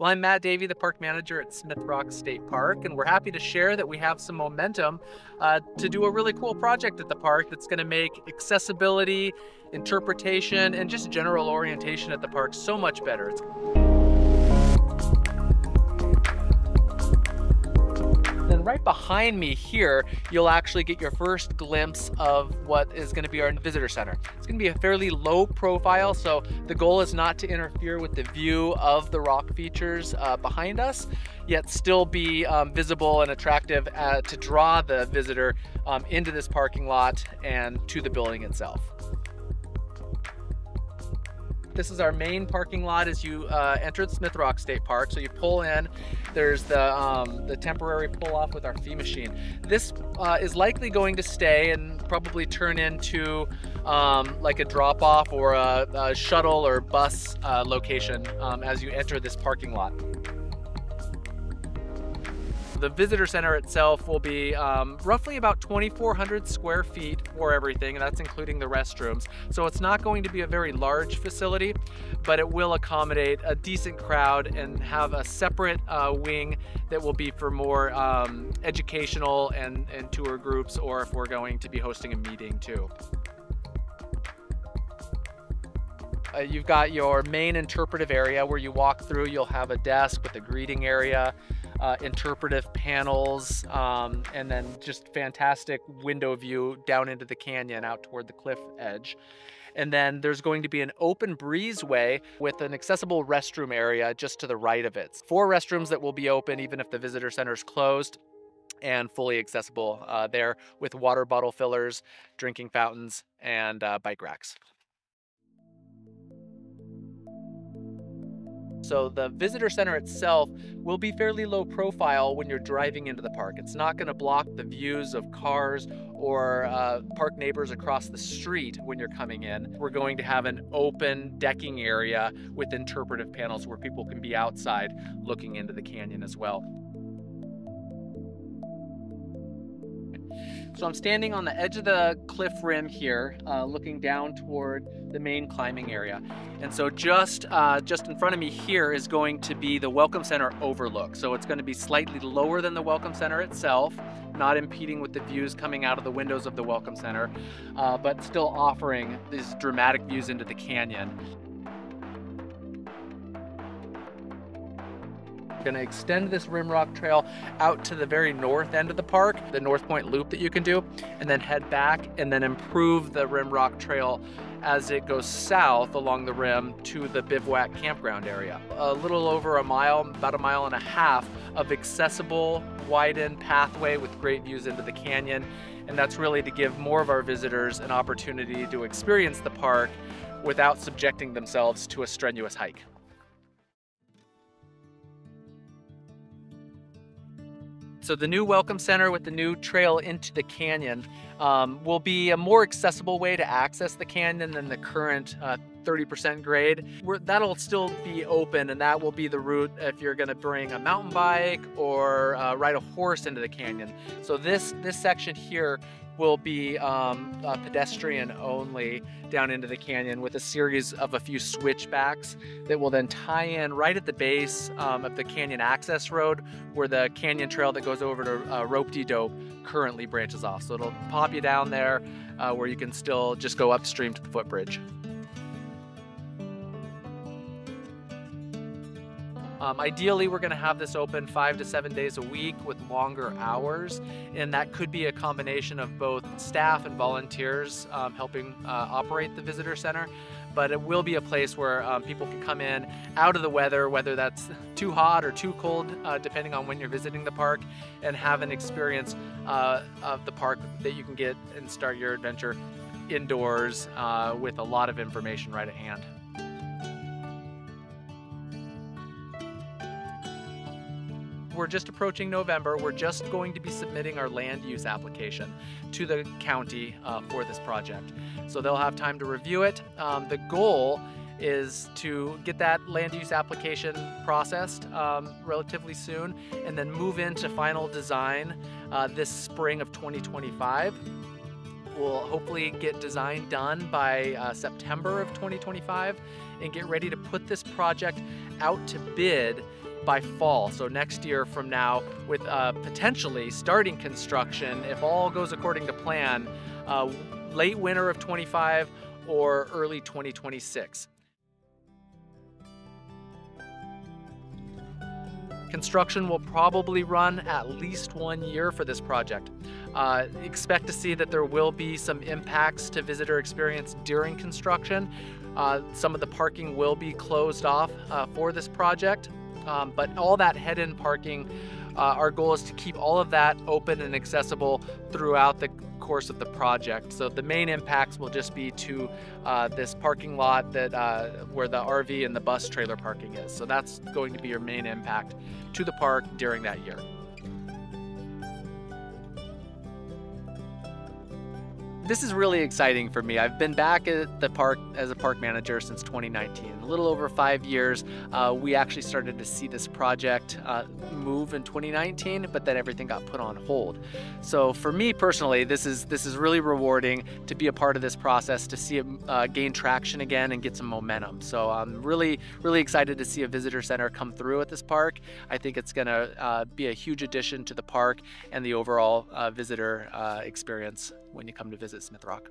Well, I'm Matt Davey, the park manager at Smith Rock State Park, and we're happy to share that we have some momentum to do a really cool project at the park that's going to make accessibility, interpretation, and just general orientation at the park so much better. Then right behind me here, you'll actually get your first glimpse of what is going to be our visitor center. It's going to be a fairly low profile, so the goal is not to interfere with the view of the rock features behind us, yet still be visible and attractive to draw the visitor into this parking lot and to the building itself. This is our main parking lot as you enter the Smith Rock State Park. So you pull in, there's the temporary pull off with our fee machine. This is likely going to stay and probably turn into like a drop off or a shuttle or bus location as you enter this parking lot. The visitor center itself will be roughly about 2,400 square feet for everything, and that's including the restrooms. So it's not going to be a very large facility, but it will accommodate a decent crowd and have a separate wing that will be for more educational and tour groups, or if we're going to be hosting a meeting too. You've got your main interpretive area where you walk through. You'll have a desk with a greeting area, interpretive panels, and then just fantastic window view down into the canyon out toward the cliff edge. And then there's going to be an open breezeway with an accessible restroom area just to the right of it. 4 restrooms that will be open even if the visitor center is closed, and fully accessible there with water bottle fillers, drinking fountains, and bike racks. So the visitor center itself will be fairly low profile when you're driving into the park. It's not going to block the views of cars or park neighbors across the street when you're coming in. We're going to have an open decking area with interpretive panels where people can be outside looking into the canyon as well. So I'm standing on the edge of the cliff rim here, looking down toward the main climbing area. And so just in front of me here is going to be the Welcome Center overlook. So it's going to be slightly lower than the Welcome Center itself, not impeding with the views coming out of the windows of the Welcome Center, but still offering these dramatic views into the canyon. Going to extend this Rimrock Trail out to the very north end of the park, the North Point loop that you can do, and then head back and then improve the Rimrock Trail as it goes south along the rim to the Bivouac campground area. A little over a mile, about 1.5 miles of accessible, widened pathway with great views into the canyon, and that's really to give more of our visitors an opportunity to experience the park without subjecting themselves to a strenuous hike. So the new Welcome Center with the new trail into the canyon will be a more accessible way to access the canyon than the current 30% grade. That'll still be open, and that will be the route if you're going to bring a mountain bike or ride a horse into the canyon. So this section here will be pedestrian only down into the canyon with a series of a few switchbacks that will then tie in right at the base of the canyon access road where the canyon trail that goes over to Rope-de-Dope currently branches off. So it'll pop you down there where you can still just go upstream to the footbridge. Ideally, we're going to have this open 5 to 7 days a week with longer hours, and that could be a combination of both staff and volunteers helping operate the visitor center. But it will be a place where people can come in out of the weather, whether that's too hot or too cold, depending on when you're visiting the park, and have an experience of the park that you can get and start your adventure indoors with a lot of information right at hand. We're just approaching November. We're just going to be submitting our land use application to the county for this project. So they'll have time to review it. The goal is to get that land use application processed relatively soon and then move into final design this spring of 2025. We'll hopefully get design done by September of 2025 and get ready to put this project out to bid by fall, so next year from now, with potentially starting construction, if all goes according to plan, late winter of 25 or early 2026. Construction will probably run at least 1 year for this project. Expect to see that there will be some impacts to visitor experience during construction. Some of the parking will be closed off for this project, but all that head-in parking, our goal is to keep all of that open and accessible throughout the course of the project. So the main impacts will just be to this parking lot that where the RV and the bus trailer parking is. So that's going to be your main impact to the park during that year. This is really exciting for me. I've been back at the park as a park manager since 2019, a little over 5 years. We actually started to see this project move in 2019, but then everything got put on hold. So for me personally, this is really rewarding to be a part of this process, to see it gain traction again and get some momentum. So I'm really excited to see a visitor center come through at this park. I think it's going to be a huge addition to the park and the overall visitor experience when you come to visit Smith Rock.